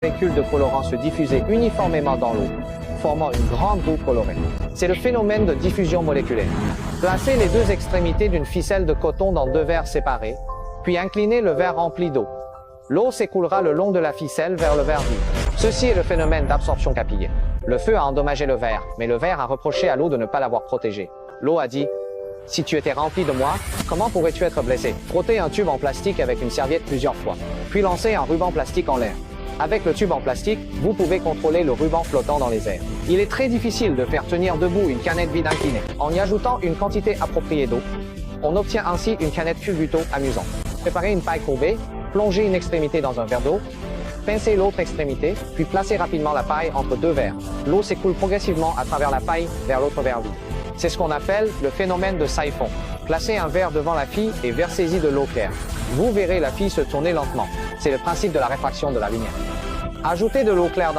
molécules de colorant se diffuser uniformément dans l'eau, formant une grande boule colorée. C'est le phénomène de diffusion moléculaire. Placez les deux extrémités d'une ficelle de coton dans deux verres séparés, puis inclinez le verre rempli d'eau. L'eau s'écoulera le long de la ficelle vers le verre vide. Ceci est le phénomène d'absorption capillaire. Le feu a endommagé le verre, mais le verre a reproché à l'eau de ne pas l'avoir protégé. L'eau a dit: « Si tu étais rempli de moi, comment pourrais-tu être blessé ?» Frottez un tube en plastique avec une serviette plusieurs fois, puis lancez un ruban plastique en l'air. Avec le tube en plastique, vous pouvez contrôler le ruban flottant dans les airs. Il est très difficile de faire tenir debout une canette vide inclinée. En y ajoutant une quantité appropriée d'eau, on obtient ainsi une canette culbuto amusante. Préparez une paille courbée, plongez une extrémité dans un verre d'eau, pincez l'autre extrémité, puis placez rapidement la paille entre deux verres. L'eau s'écoule progressivement à travers la paille vers l'autre verre vide. C'est ce qu'on appelle le phénomène de siphon. Placez un verre devant la fille et versez-y de l'eau claire. Vous verrez la fille se tourner lentement. C'est le principe de la réfraction de la lumière. Ajoutez de l'eau claire dans